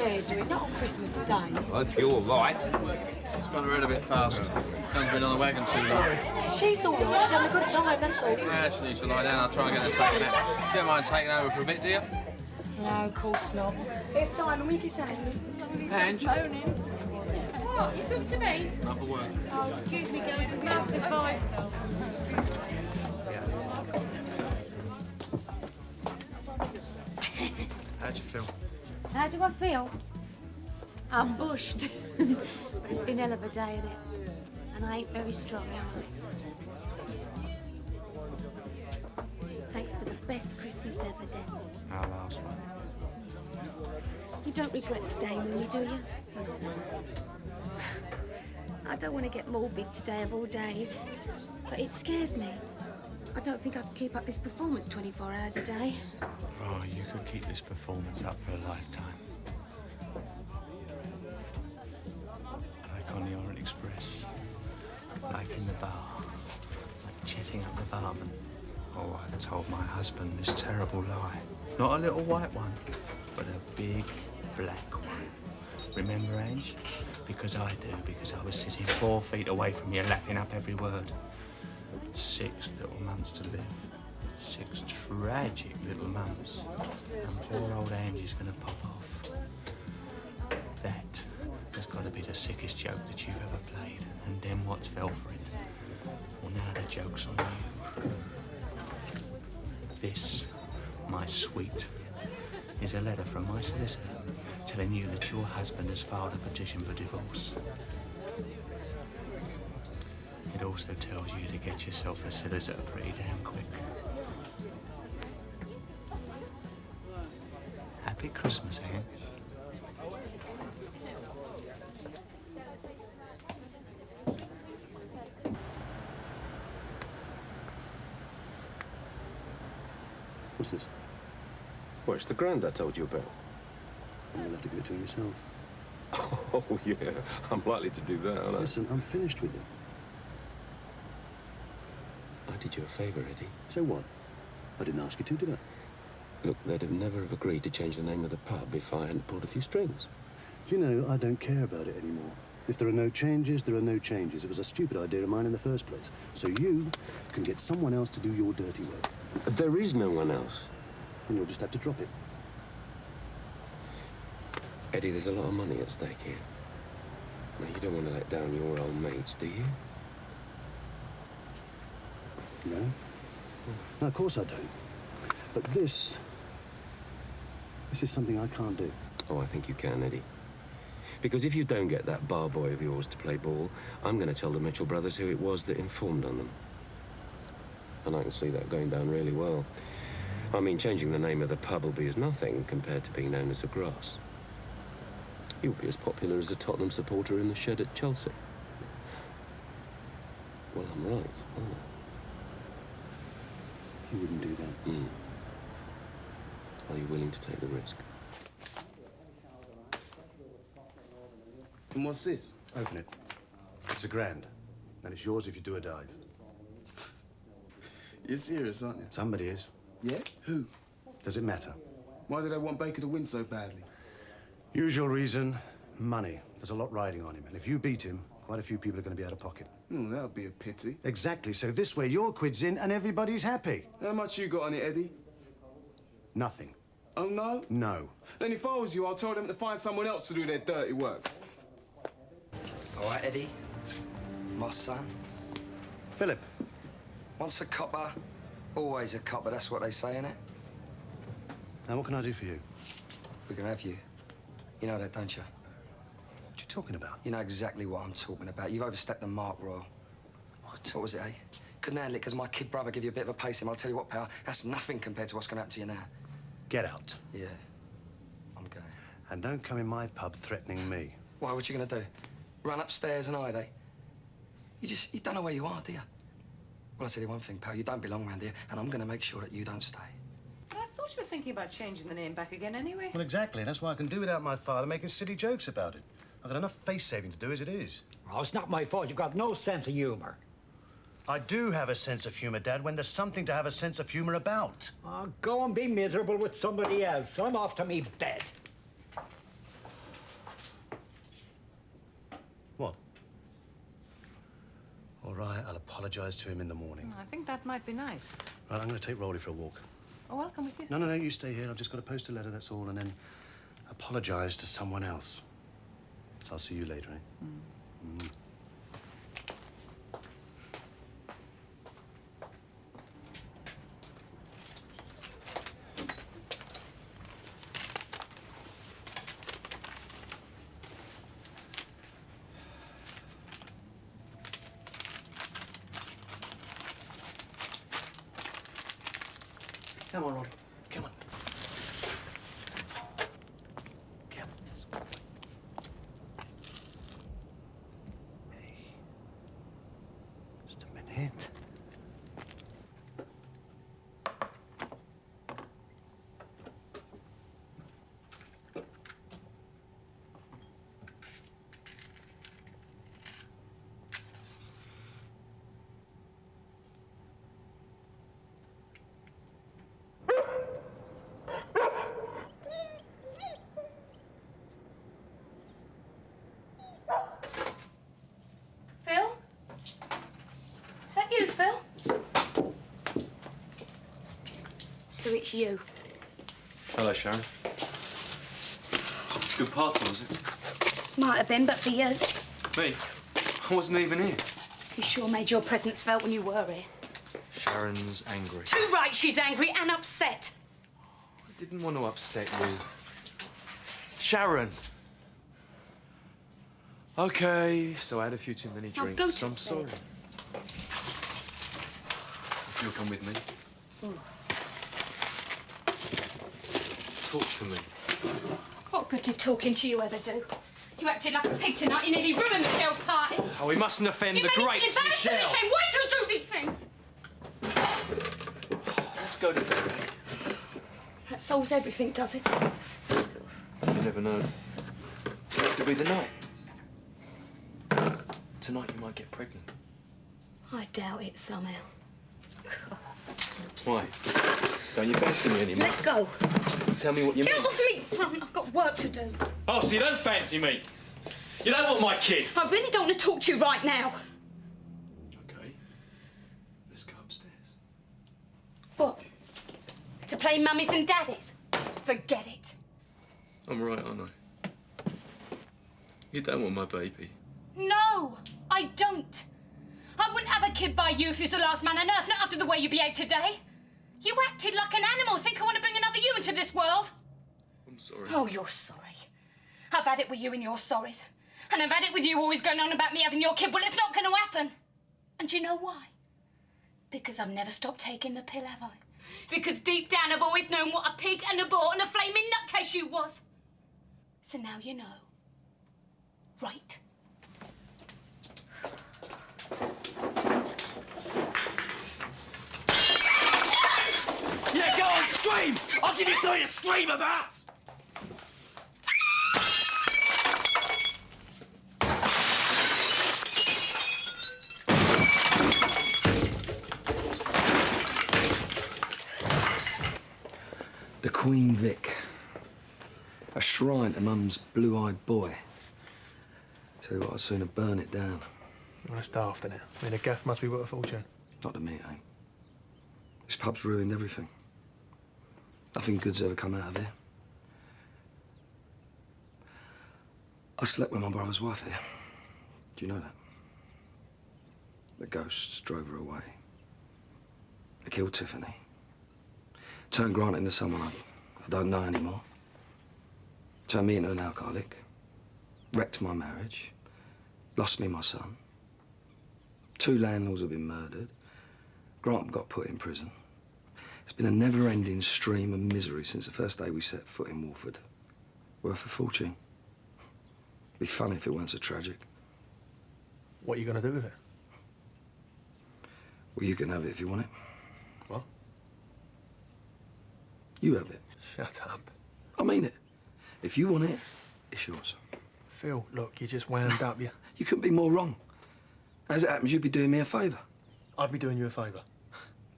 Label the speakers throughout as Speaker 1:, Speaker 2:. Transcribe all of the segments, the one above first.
Speaker 1: Claire do it, not on Christmas Day.
Speaker 2: Hope you're right.
Speaker 3: She's gone ahead a bit fast. John's been on the wagon too long.
Speaker 1: She's all right, she's having a good time, that's all.
Speaker 3: Yeah, she needs to lie down. I'll try and get her taken out. You don't mind taking over for a bit, do you?
Speaker 1: No, of course not. Here's Simon, will you kiss Ange?
Speaker 3: Ange?
Speaker 4: What, you talk to me?
Speaker 3: Not for work.
Speaker 4: Oh, excuse me, girls, it's Master's voice.
Speaker 5: How'd you feel?
Speaker 4: How do I feel? I'm bushed. But it's been hell of a day, isn't it? And I ain't very strong, am I? Thanks for the best Christmas ever, Den.
Speaker 5: Our last one.
Speaker 4: You don't regret staying with me, do you? I don't want to get morbid today of all days, but it scares me. I don't think I can keep up this performance 24 hours a day.
Speaker 5: Oh, you could keep this performance up for a lifetime. Like on the Orient Express. Like in the bar. Like chatting up the barman. Oh, I've told my husband this terrible lie. Not a little white one, but a big black one. Remember, Ange? Because I do, because I was sitting 4 feet away from you, lapping up every word. 6 little months to live. 6 tragic little months. And poor old Angie's gonna pop off. That has got to be the sickest joke that you've ever played. And then what's fell for it? Well, now the joke's on you. This, my sweet, is a letter from my solicitor telling you that your husband has filed a petition for divorce. It also tells you to get yourself a solicitor pretty damn quick. Happy Christmas, Ange.
Speaker 6: What's this?
Speaker 7: Well, it's the grand I told you about.
Speaker 6: You'll have to give it to him yourself.
Speaker 7: Oh, yeah. I'm likely to do that, aren't I?
Speaker 6: Listen, I'm finished with him.
Speaker 7: I did you a favour, Eddie.
Speaker 6: So what? I didn't ask you to, did I?
Speaker 7: Look, they'd have never have agreed to change the name of the pub if I hadn't pulled a few strings.
Speaker 6: Do you know, I don't care about it anymore. If there are no changes, there are no changes. It was a stupid idea of mine in the first place. So you can get someone else to do your dirty work.
Speaker 7: There is no one else.
Speaker 6: Then you'll just have to drop it.
Speaker 7: Eddie, there's a lot of money at stake here. Now, you don't want to let down your old mates, do you?
Speaker 6: No? No, of course I don't. But this is something I can't do.
Speaker 7: Oh, I think you can, Eddie. Because if you don't get that bar boy of yours to play ball, I'm going to tell the Mitchell brothers who it was that informed on them. And I can see that going down really well. I mean, changing the name of the pub will be as nothing compared to being known as the Grass. You'll be as popular as a Tottenham supporter in the shed at Chelsea. Well, I'm right, aren't I?
Speaker 6: You wouldn't do that.
Speaker 7: Are you willing to take the risk?
Speaker 8: And what's this?
Speaker 6: Open it. It's a grand. And it's yours if you do a dive.
Speaker 8: You're serious, aren't you?
Speaker 6: Somebody is.
Speaker 8: Yeah? Who?
Speaker 6: Does it matter?
Speaker 8: Why do they want Baker to win so badly?
Speaker 6: Usual reason, money. There's a lot riding on him. And if you beat him, quite a few people are going to be out of pocket.
Speaker 8: That would be a pity.
Speaker 6: Exactly. So this way, your quid's in and everybody's happy.
Speaker 8: How much you got on it, Eddie?
Speaker 6: Nothing.
Speaker 8: Oh, no?
Speaker 6: No.
Speaker 8: Then if I was you, I'll tell them to find someone else to do their dirty work.
Speaker 9: All right, Eddie. My son.
Speaker 6: Philip.
Speaker 9: Once a copper, always a copper. That's what they say, innit?
Speaker 6: Now, what can I do for you?
Speaker 9: We can have you. You know that, don't you?
Speaker 6: What are you talking about?
Speaker 9: You know exactly what I'm talking about. You've overstepped the mark, Royal. What was it, eh? Couldn't handle it because my kid brother gave you a bit of a pacing. I'll tell you what, pal, that's nothing compared to what's going to happen to you now.
Speaker 6: Get out.
Speaker 9: Yeah, I'm going.
Speaker 6: And don't come in my pub threatening me.
Speaker 9: Why, what you going to do? Run upstairs and hide, eh? You don't know where you are, do you? Well, I'll tell you one thing, pal, you don't belong around here, and I'm going to make sure that you don't stay.
Speaker 10: But I thought you were thinking about changing the name back again anyway.
Speaker 6: Well, exactly. That's why I can do without my father making silly jokes about it. I've got enough face saving to do as it is.
Speaker 11: Oh, it's not my fault. You've got no sense of humour.
Speaker 6: I do have a sense of humour, Dad, when there's something to have a sense of humour about.
Speaker 11: Oh, go and be miserable with somebody else. I'm off to me bed.
Speaker 6: right, I'll apologise to him in the morning.
Speaker 10: I think that might be nice.
Speaker 6: Right, I'm going to take Rolly for a walk.
Speaker 10: Oh, I'll come with you.
Speaker 6: No, you stay here. I've just got to post a letter, that's all, and then apologise to someone else. So I'll see you later, eh? Mm. Come on, Rolly. Come on. Come on, let's go. Hey. Just a minute.
Speaker 4: Phil? Is that you, Phil? So it's you.
Speaker 3: Hello, Sharon. Good party, was it?
Speaker 4: Might have been, but for you.
Speaker 3: Me? I wasn't even here.
Speaker 4: You sure made your presence felt when you were here.
Speaker 3: Sharon's angry.
Speaker 4: Too right, she's angry and upset.
Speaker 3: I didn't want to upset you. Sharon! Okay, so I had a few too many
Speaker 4: Now
Speaker 3: drinks.
Speaker 4: go to
Speaker 3: I'm
Speaker 4: bed.
Speaker 3: sorry. If you'll come with me.
Speaker 4: Ooh.
Speaker 3: Talk to me.
Speaker 4: What good did talking to you ever do? You acted like a pig tonight. You nearly ruined the girls' party.
Speaker 3: Oh, we mustn't offend
Speaker 4: You
Speaker 3: the
Speaker 4: made me
Speaker 3: great
Speaker 4: feel embarrassed and
Speaker 3: Michelle.
Speaker 4: ashamed. Why do you do these things?
Speaker 3: Let's go to bed.
Speaker 4: That solves everything, does it?
Speaker 3: You never know. It could be the night. Tonight you might get pregnant.
Speaker 4: I doubt it somehow.
Speaker 3: Why? Don't you fancy me anymore?
Speaker 4: Let go.
Speaker 3: Tell me what you
Speaker 4: Get
Speaker 3: mean.
Speaker 4: off me! Run, I've got work to do.
Speaker 3: Oh, so you don't fancy me? You don't want my kid?
Speaker 4: I really don't want to talk to you right now.
Speaker 3: Okay. Let's go upstairs.
Speaker 4: What? To play mummies and daddies? Forget it.
Speaker 3: I'm right, aren't I? You don't want my baby.
Speaker 4: No, I don't. I wouldn't have a kid by you if you was the last man on earth, not after the way you behaved today. You acted like an animal. Think I want to bring another you into this world?
Speaker 3: I'm sorry.
Speaker 4: Oh, you're sorry. I've had it with you and your sorries. And I've had it with you always going on about me having your kid. Well, it's not going to happen. And do you know why? Because I've never stopped taking the pill, have I? Because deep down I've always known what a pig and a bore and a flaming nutcase you was. So now you know. Right?
Speaker 2: Yeah, go on, scream! I'll give you something to scream about!
Speaker 9: The Queen Vic. A shrine to Mum's blue-eyed boy. Tell you what, I'd sooner burn it down.
Speaker 12: Well, that's daft, isn't it? I mean, a gaff must be worth a fortune.
Speaker 9: Not to me, eh? This pub's ruined everything. Nothing good's ever come out of here. I slept with my brother's wife here. Do you know that? The ghosts drove her away. They killed Tiffany. Turned Grant into someone I don't know anymore. Turned me into an alcoholic. Wrecked my marriage. Lost me my son. 2 landlords have been murdered. Grant got put in prison. It's been a never-ending stream of misery since the first day we set foot in Wolford. Worth a fortune. Be funny if it weren't so tragic.
Speaker 12: What are you going to do with it?
Speaker 9: Well, you can have it if you want it.
Speaker 12: What?
Speaker 9: You have it.
Speaker 12: Shut up.
Speaker 9: I mean it. If you want it, it's yours.
Speaker 12: Phil, look, you just wound up, you.
Speaker 9: You couldn't be more wrong. As it happens, you'd be doing me a favour.
Speaker 12: I'd be doing you a favour.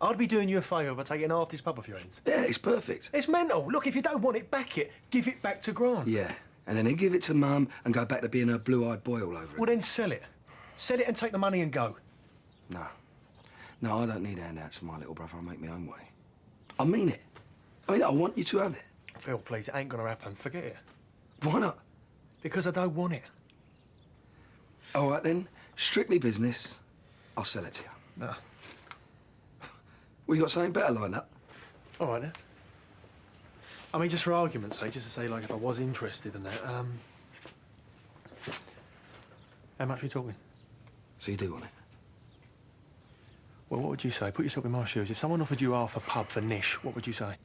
Speaker 12: I'd be doing you a favour by taking half this pub off your hands.
Speaker 9: Yeah, it's perfect.
Speaker 12: It's mental. Look, if you don't want it, back it. Give it back to Grant.
Speaker 9: Yeah, and then he'd give it to Mum and go back to being a blue-eyed boy all over it.
Speaker 12: Well, then sell it. Sell it and take the money and go.
Speaker 9: No. No, I don't need handouts for my little brother. I'll make my own way. I mean it. I want you to have it.
Speaker 12: Phil, please, it ain't gonna happen. Forget it.
Speaker 9: Why not?
Speaker 12: Because I don't want it.
Speaker 9: All right, then. Strictly business. I'll sell it to you.
Speaker 12: No.
Speaker 9: We got something better lined up.
Speaker 12: All right, then. I mean, just for argument's sake, just to say, like, if I was interested in that, how much are we talking?
Speaker 9: So you do want it?
Speaker 12: Well, what would you say? Put yourself in my shoes. If someone offered you half a pub for niche, what would you say?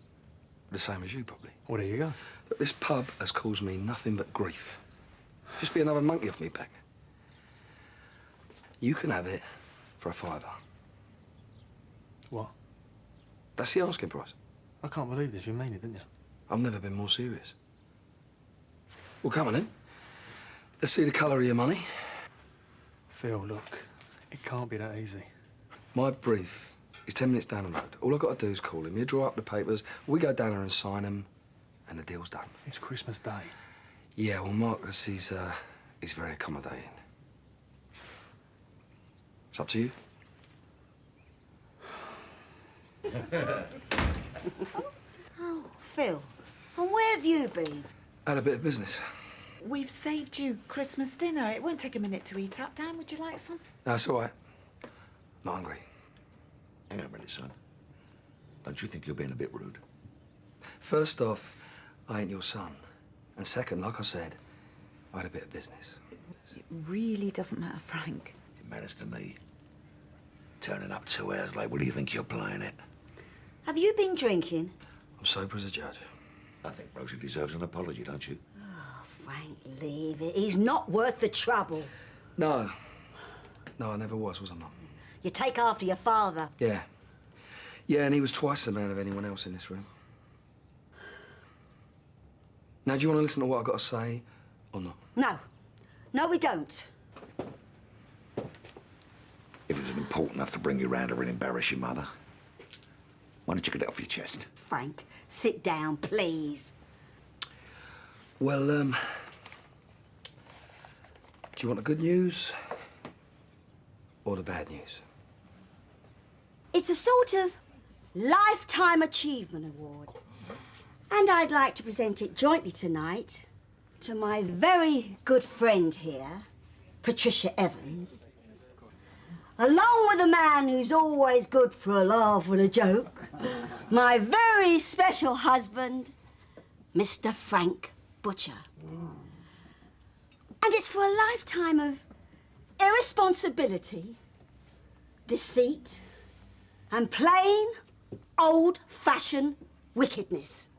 Speaker 9: The same as you, probably.
Speaker 12: Well, there you go.
Speaker 9: But this pub has caused me nothing but grief. Just be another monkey off me back. You can have it for a £5.
Speaker 12: What?
Speaker 9: That's the asking price.
Speaker 12: I can't believe this. You mean it, didn't you?
Speaker 9: I've never been more serious. Well, come on, then. Let's see the colour of your money.
Speaker 12: Phil, look, it can't be that easy.
Speaker 9: My brief is 10 minutes down the road. All I've got to do is call him. You draw up the papers, we go down there and sign them, and the deal's done.
Speaker 12: It's Christmas Day.
Speaker 9: Yeah, well, Marcus, he's very accommodating. It's up to you.
Speaker 13: Oh, Phil, and where have you been?
Speaker 9: Had a bit of business.
Speaker 10: We've saved you Christmas dinner. It won't take a minute to eat up. Dan, would you like some?
Speaker 9: No, it's all right. Not hungry.
Speaker 14: Hang on a minute, son. Don't you think you're being a bit rude?
Speaker 9: First off, I ain't your son. And second, like I said, I had a bit of business.
Speaker 10: It really doesn't matter, Frank.
Speaker 14: It matters to me. Turning up 2 hours late, what do you think you're playing at?
Speaker 13: Have you been drinking?
Speaker 9: I'm sober as a judge.
Speaker 14: I think Rosie deserves an apology, don't you?
Speaker 13: Oh, Frank, leave it. He's not worth the trouble.
Speaker 9: No. No, I never was I not?
Speaker 13: You take after your father.
Speaker 9: Yeah. Yeah, and he was twice the man of anyone else in this room. Now, do you want to listen to what I've got to say, or not?
Speaker 13: No. No, we don't.
Speaker 14: If it was important enough to bring you round here and embarrass your mother, why don't you get it off your chest?
Speaker 13: Frank, sit down, please.
Speaker 9: Well, do you want the good news or the bad news?
Speaker 13: It's a sort of Lifetime Achievement Award. And I'd like to present it jointly tonight to my very good friend here, Patricia Evans, along with a man who's always good for a laugh and a joke, my very special husband, Mr. Frank Butcher. And it's for a lifetime of irresponsibility, deceit, and plain, old-fashioned wickedness.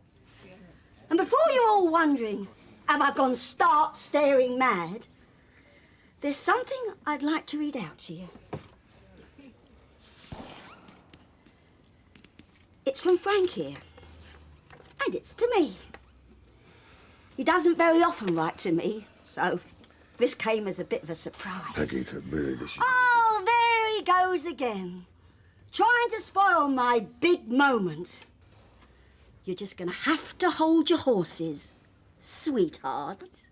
Speaker 13: And before you're all wondering, have I gone stark staring mad, there's something I'd like to read out to you. It's from Frank here, and it's to me. He doesn't very often write to me, so this came as a bit of a surprise.
Speaker 14: Peggy, really, this is...
Speaker 13: Oh, there he goes again, trying to spoil my big moment. You're just gonna have to hold your horses, sweetheart.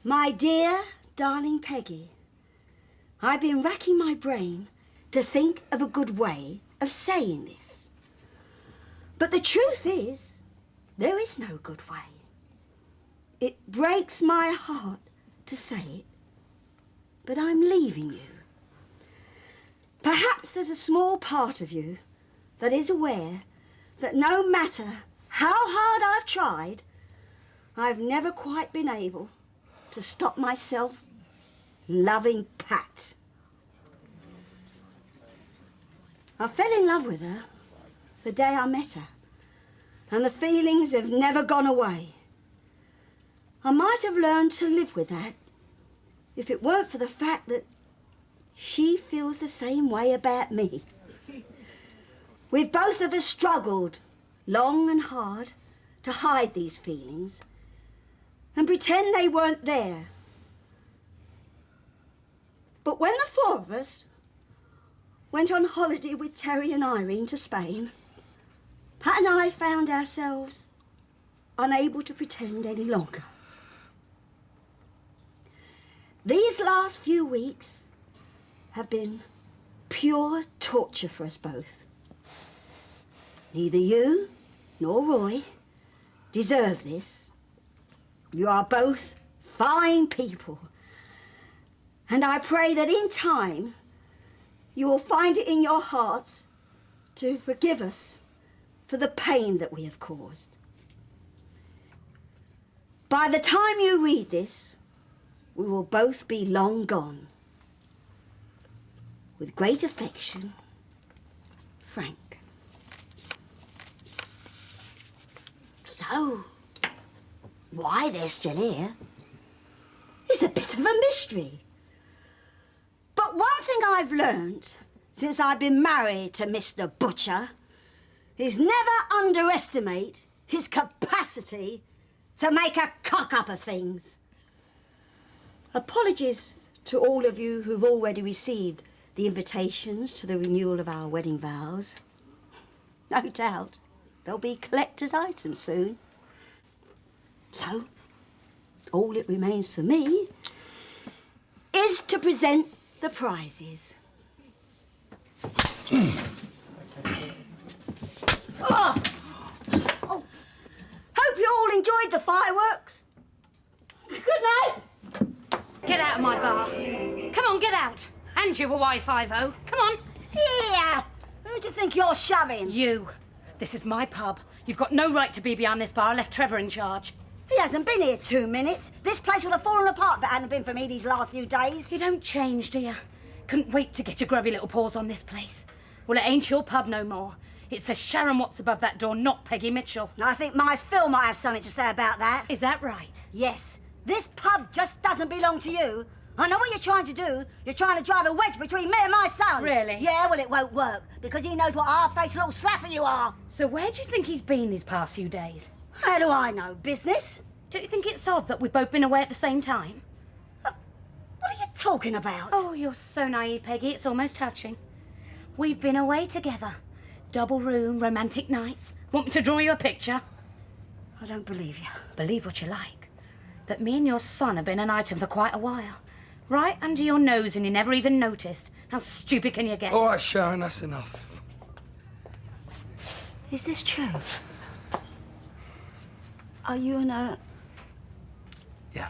Speaker 13: My dear, darling Peggy, I've been racking my brain to think of a good way of saying this. But the truth is, there is no good way. It breaks my heart to say it, but I'm leaving you. Perhaps there's a small part of you that is aware that no matter how hard I've tried, I've never quite been able to stop myself loving Pat. I fell in love with her the day I met her, and the feelings have never gone away. I might have learned to live with that if it weren't for the fact that she feels the same way about me. We've both of us struggled long and hard to hide these feelings and pretend they weren't there. But when the four of us went on holiday with Terry and Irene to Spain, Pat and I found ourselves unable to pretend any longer. These last few weeks have been pure torture for us both. Neither you nor Roy deserve this. You are both fine people. And I pray that in time you will find it in your hearts to forgive us for the pain that we have caused. By the time you read this, we will both be long gone. With great affection, Frank. So, why they're still here is a bit of a mystery. But one thing I've learned since I've been married to Mr. Butcher is never underestimate his capacity to make a cock-up of things. Apologies to all of you who've already received the invitations to the renewal of our wedding vows. No doubt there'll be collector's items soon. So, all it remains for me is to present the prizes. Oh. Hope you all enjoyed the fireworks. Good night.
Speaker 4: Get out of my bar. Come on, get out. And you a Y50. Come on.
Speaker 13: Here. Who do you think you're shoving?
Speaker 4: You. This is my pub. You've got no right to be behind this bar. I left Trevor in charge.
Speaker 13: He hasn't been here 2 minutes. This place would have fallen apart if it hadn't been for me these last few days.
Speaker 4: You don't change, do you? Couldn't wait to get your grubby little paws on this place. Well, it ain't your pub no more. It says Sharon Watts above that door, not Peggy Mitchell.
Speaker 13: I think my Phil might have something to say about that.
Speaker 4: Is that right?
Speaker 13: Yes. This pub just doesn't belong to you. I know what you're trying to do. You're trying to drive a wedge between me and my son.
Speaker 4: Really?
Speaker 13: Yeah, well, it won't work, because he knows what a hard-faced little slapper you are.
Speaker 4: So where do you think he's been these past few days?
Speaker 13: How do I know? Business?
Speaker 4: Don't you think it's odd that we've both been away at the same time?
Speaker 13: What are you talking about?
Speaker 4: Oh, you're so naive, Peggy. It's almost touching. We've been away together. Double room, romantic nights. Want me to draw you a picture?
Speaker 13: I don't believe you.
Speaker 4: Believe what you like. But me and your son have been an item for quite a while. Right under your nose and you never even noticed. How stupid can you get?
Speaker 9: All right, Sharon, that's enough.
Speaker 13: Is this true? Are you and a...
Speaker 9: Yeah.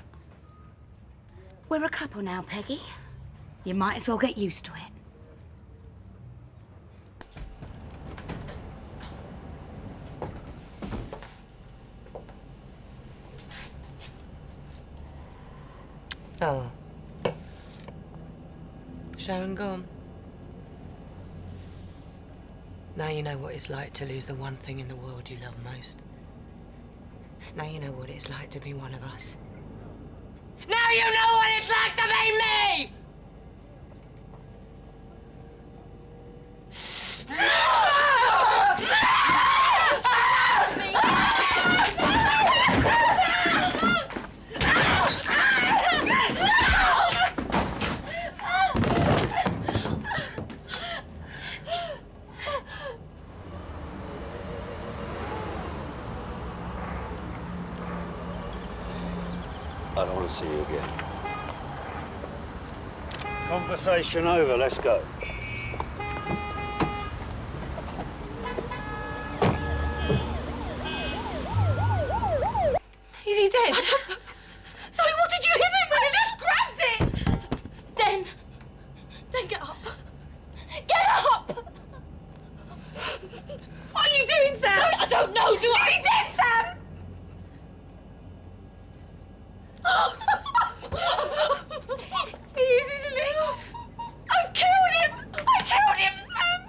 Speaker 4: We're a couple now, Peggy. You might as well get used to it.
Speaker 15: Oh. Sharon gone. Now you know what it's like to lose the one thing in the world you love most. Now you know what it's like to be one of us. Now you know what it's like to be me!
Speaker 6: I don't want to see you again. Conversation over, let's go.
Speaker 4: Is he dead? I don't... Sorry, what did you hit him with? I just grabbed it! Den, get up. Get up! What are you doing, Sam? I don't know, do I? Is he dead, Sam? He is, isn't he? I've killed him! I killed him, Sam!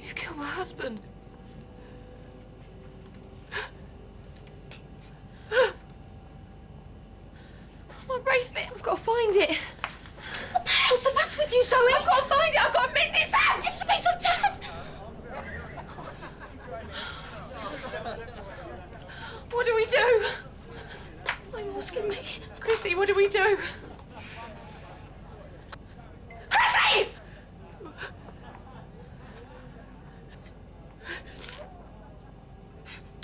Speaker 4: You've killed my husband. My bracelet, I've got to find it. What the hell's the matter with you, Zoe? I've got to find it, I've got to mend this out! It's a piece of tat! What do we do? Why are you asking me? Chrissy, what do we do? Chrissy!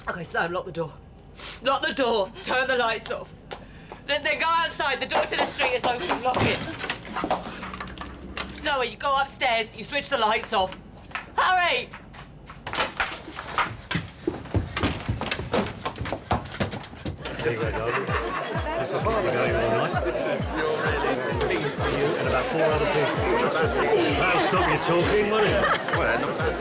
Speaker 4: Okay, Sam, lock the door.
Speaker 15: Lock the door. Turn the lights off. Then go outside. The door to the street is open. Lock it. Zoe, you go upstairs. You switch the lights off. Hurry!
Speaker 6: There you go, darling. That's the parlour going all night. You're really pleased for you and about 4 other people. That'll stop you talking, won't it? Well, not bad.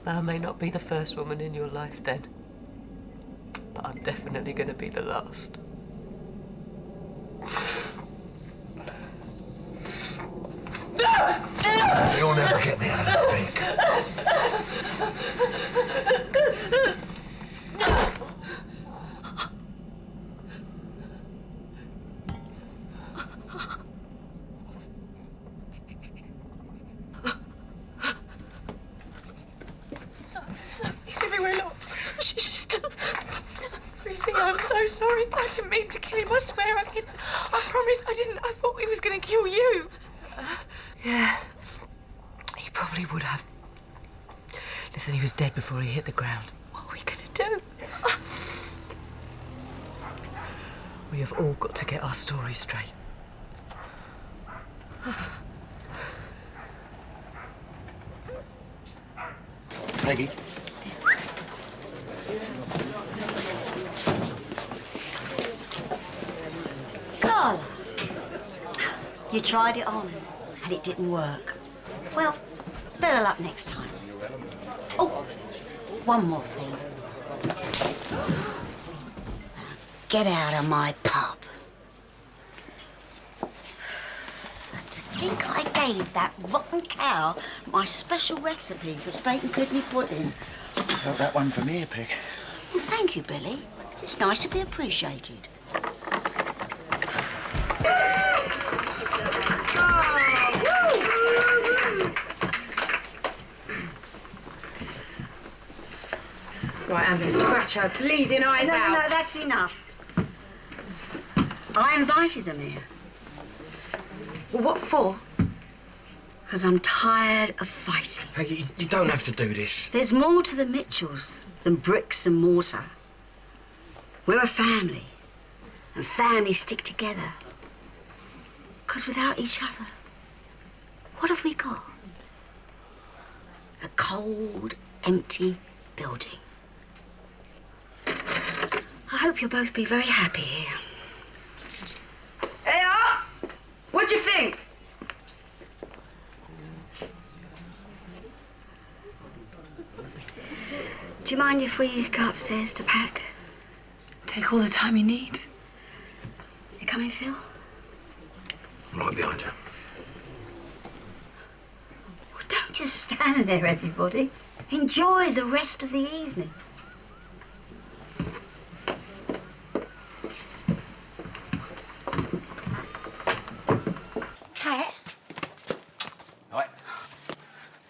Speaker 15: I may not be the first woman in your life then, but I'm definitely going to be the last.
Speaker 14: You'll never get me out of that, Vic.
Speaker 16: He's everywhere locked. Lucy, I'm so sorry. I didn't mean to kill him. I swear I didn't. I promise I didn't. I thought he was going to kill you.
Speaker 15: Yeah, he probably would have. Listen, he was dead before he hit the ground.
Speaker 16: What are we going to do?
Speaker 15: We have all got to get our story straight.
Speaker 14: Peggy.
Speaker 13: Carla, you tried it on and it didn't work. Well, better luck next time. Oh, one more thing. Get out of my pub. To think I gave that rotten cow my special recipe for steak and kidney pudding.
Speaker 14: Got that one from here, Peg.
Speaker 13: Well, thank you, Billy. It's nice to be appreciated.
Speaker 1: Right, Amber, scratch her bleeding eyes out.
Speaker 13: No, that's enough. I invited them here.
Speaker 1: Well, what for?
Speaker 13: Because I'm tired of fighting.
Speaker 14: Peggy, you don't have to do this.
Speaker 13: There's more to the Mitchells than bricks and mortar. We're a family, and families stick together. Because without each other, what have we got? A cold, empty building. I hope you'll both be very happy here.
Speaker 1: Hey, what'd you think?
Speaker 13: Do you mind if we go upstairs to pack?
Speaker 1: Take all the time you need.
Speaker 13: You coming, Phil?
Speaker 14: Right behind you.
Speaker 13: Well, don't just stand there, everybody. Enjoy the rest of the evening.
Speaker 16: Cat?
Speaker 14: Right.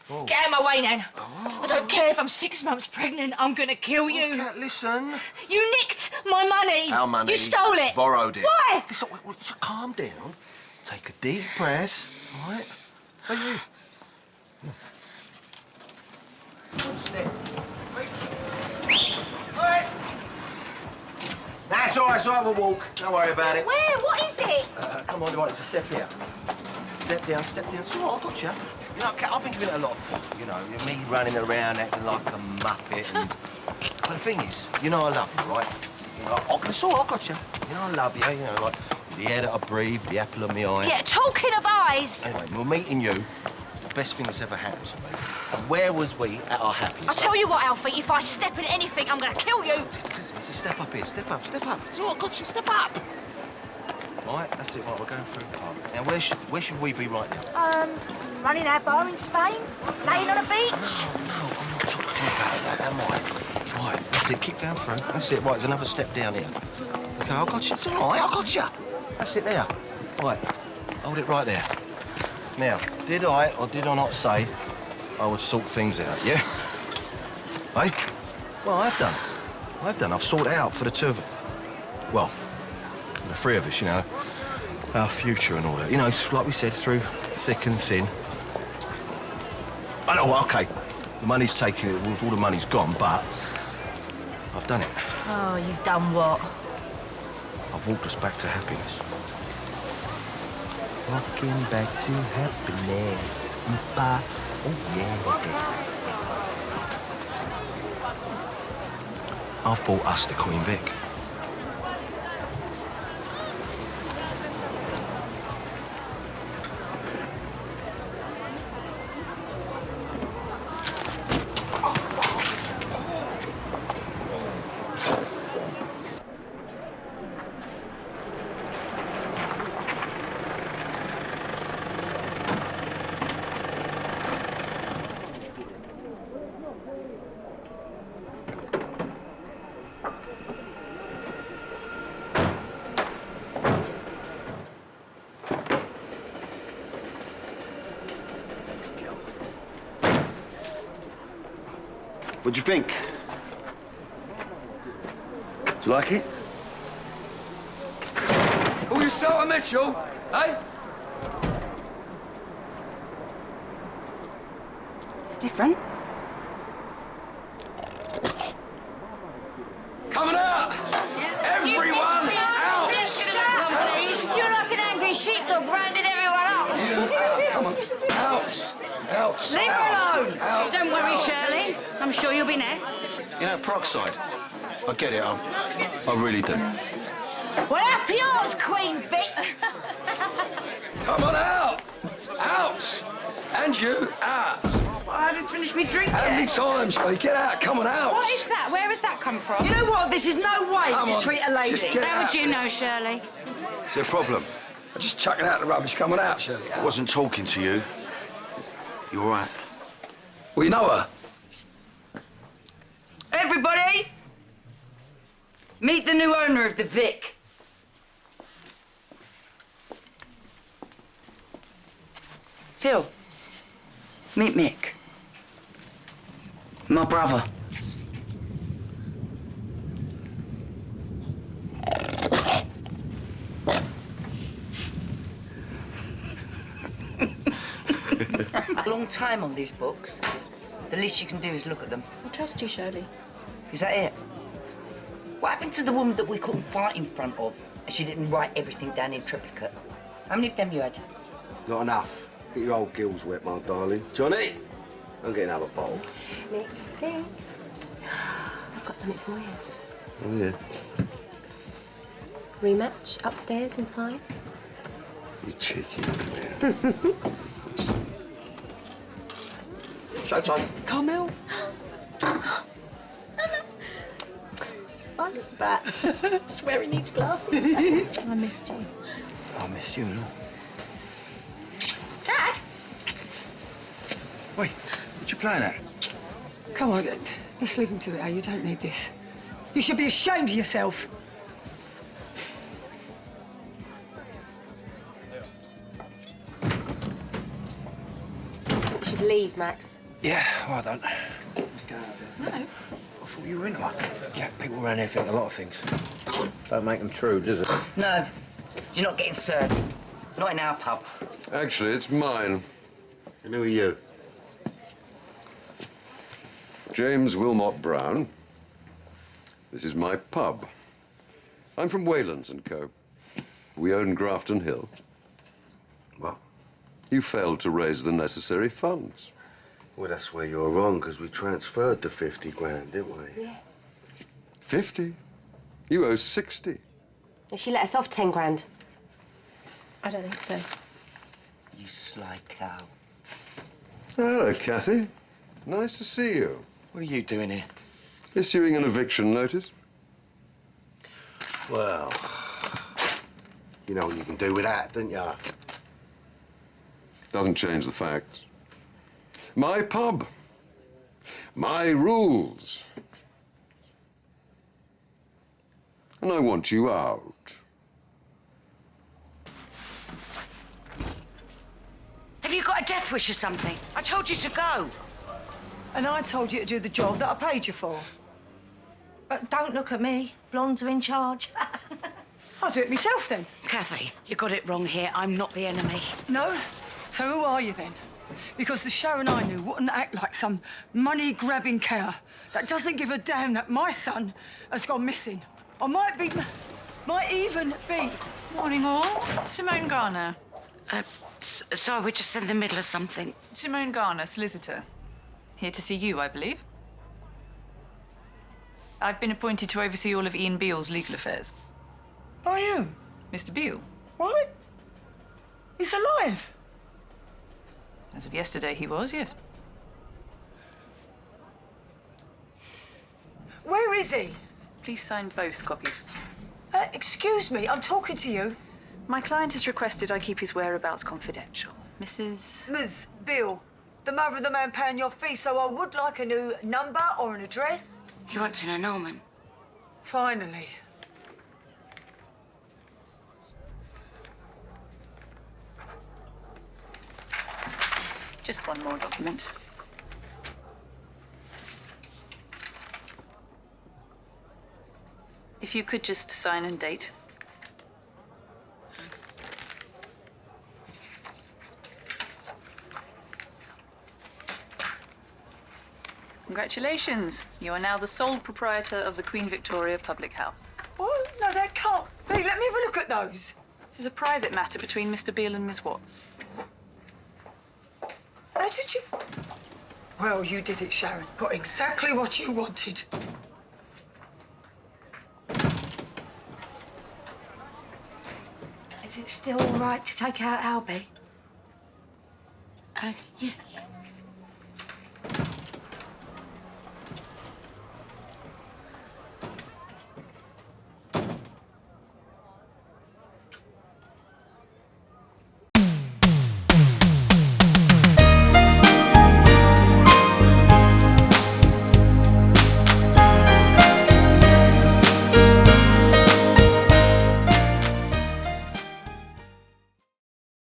Speaker 14: Oh.
Speaker 16: Get out of my way, Nan. I don't care if I'm 6 months pregnant. I'm going to kill you.
Speaker 14: Cat, listen.
Speaker 16: You nicked my money.
Speaker 14: Our money.
Speaker 16: You stole it.
Speaker 14: Borrowed it.
Speaker 16: Why?
Speaker 14: Listen, calm down. Take a deep breath. All right? Hey, you. Step. Right. That's all right, we'll walk. Don't worry about it.
Speaker 16: Where? What is it?
Speaker 14: Come on, right, it's a step here. Step down, step down. It's all right, I got you. You know, Kat, I've been giving it a lot of thought, you know, me running around acting like a muppet and... But the thing is, you know I love you, right? You know, it's all right, I got you. You know I love you, you know, like the air that I breathe, the apple of my eye.
Speaker 16: Yeah, talking of eyes.
Speaker 14: Anyway, we're meeting you, the best thing that's ever happened to me. And where was we at our happiest?
Speaker 16: I'll tell you what, Alfie, if I step in anything, I'm going to kill you.
Speaker 14: It's a step up here, step up, step up. It's all right, I got you, step up. Right, that's it, right, we're going through the park. Now, where should we be right now?
Speaker 16: Running our bar in Spain, laying on a beach.
Speaker 14: No, I'm not talking about that, am I? Right, that's it, keep going through. That's it, right, there's another step down here. OK, I got you, it's all right, I got you. That's it there. Right, hold it right there. Now, did I or did I not say I would sort things out, yeah? Hey? Well, I've done. I've sorted it out for the two of... Well, the three of us, you know. Our future and all that. You know, like we said, through thick and thin. I know, OK. The money's taken, all the money's gone, but I've done it.
Speaker 15: Oh, you've done what?
Speaker 14: I've walked us back to happiness. Walking back to happiness. Oh, yeah. I've bought us the Queen Vic. What'd you think? Do you like it?
Speaker 2: Who you sell to Mitchell, eh?
Speaker 4: It's different.
Speaker 2: Coming out! Everyone out!
Speaker 4: You're like an angry sheepdog rounding everyone up.
Speaker 2: Come on, out! Out!
Speaker 4: Leave her alone.
Speaker 2: Out.
Speaker 4: Don't worry, Shirley. I'm sure you'll be next.
Speaker 14: You know, peroxide. I get it, I really do.
Speaker 4: Well, up yours, Queen Vic.
Speaker 2: Come on out! Out! And you, out!
Speaker 1: I haven't finished my drink
Speaker 2: How many times, Lee? Get out, come on out!
Speaker 1: What is that? Where has that come from? You know what? This is no way
Speaker 2: Come
Speaker 1: to
Speaker 2: on,
Speaker 1: treat a lady.
Speaker 2: just get
Speaker 1: How
Speaker 2: out.
Speaker 1: would you know, Shirley?
Speaker 14: Is there a problem?
Speaker 2: I'm just chucking out the rubbish. Come on out, Shirley.
Speaker 14: I wasn't talking to you. You all right?
Speaker 2: Well, you know her.
Speaker 1: Everybody, meet the new owner of the Vic. Phil, meet Mick. My brother. A long time on these books. The least you can do is look at them.
Speaker 16: I trust you, Shirley.
Speaker 1: Is that it? What happened to the woman that we couldn't fight in front of and she didn't write everything down in triplicate? How many of them you had?
Speaker 14: Not enough. Get your old gills wet, my darling. Johnny, I'm getting another bowl.
Speaker 15: Mick, Mick. I've got something for you.
Speaker 14: Oh, yeah.
Speaker 15: Rematch upstairs in 5.
Speaker 14: You cheeky.
Speaker 2: Showtime.
Speaker 10: Carmel. Fun as a bat. Swear he needs glasses.
Speaker 16: I missed you.
Speaker 14: I missed you, no?
Speaker 16: Dad!
Speaker 14: Wait, what you playing at?
Speaker 17: Come on, let's leave him to it, eh? You don't need this. You should be ashamed of yourself.
Speaker 15: You should leave, Max.
Speaker 5: Yeah, well done. Let's get out of here. No. I thought you were into one. Yeah, people around here think a lot of things. Don't make them true, does it?
Speaker 1: No, you're not getting served. Not in our pub.
Speaker 3: Actually, it's mine.
Speaker 14: And who are you?
Speaker 3: James Wilmot Brown. This is my pub. I'm from Waylands & Co. We own Grafton Hill.
Speaker 14: What?
Speaker 3: You failed to raise the necessary funds.
Speaker 14: Well, that's where you're wrong, because we transferred the 50 grand, didn't we?
Speaker 15: Yeah.
Speaker 3: 50? You owe 60.
Speaker 15: And she let us off 10 grand.
Speaker 16: I don't think so.
Speaker 1: You sly cow.
Speaker 3: Hello, Kathy. Nice to see you.
Speaker 14: What are you doing here?
Speaker 3: Issuing an eviction notice?
Speaker 14: Well, you know what you can do with that, don't you?
Speaker 3: Doesn't change the facts. My pub. My rules. And I want you out.
Speaker 1: Have you got got a death wish or something? I told you to go.
Speaker 17: And I told you to do the job that I paid you for.
Speaker 15: But don't look at me. Blondes are in charge.
Speaker 17: I'll do it myself then.
Speaker 1: Kathy, you got it wrong here. I'm not the enemy.
Speaker 17: No? So who are you then? Because the Sharon I knew wouldn't act like some money-grabbing cow that doesn't give a damn that my son has gone missing. Or might even be.
Speaker 16: Morning, all. Simone Garner.
Speaker 1: Sorry, we're just in the middle of something.
Speaker 16: Simone Garner, solicitor. Here to see you, I believe. I've been appointed to oversee all of Ian Beale's legal affairs.
Speaker 17: By you?
Speaker 16: Mr. Beale.
Speaker 17: What? He's alive?
Speaker 16: As of yesterday, he was, yes.
Speaker 17: Where is he?
Speaker 16: Please sign both copies.
Speaker 17: Excuse me, I'm talking to you.
Speaker 16: My client has requested I keep his whereabouts confidential. Mrs.
Speaker 17: Ms. Beale, the mother of the man paying your fee, so I would like a new number or an address.
Speaker 1: He wants an annulment.
Speaker 17: Finally.
Speaker 16: Just one more document. If you could just sign and date. Congratulations. You are now the sole proprietor of the Queen Victoria Public House.
Speaker 17: What? No, that can't be. Let me have a look at those.
Speaker 16: This is a private matter between Mr. Beale and Miss Watts.
Speaker 17: How did you... Well, you did it, Sharon. Got exactly what you wanted.
Speaker 15: Is it still all right to take out Albie?
Speaker 1: Yeah.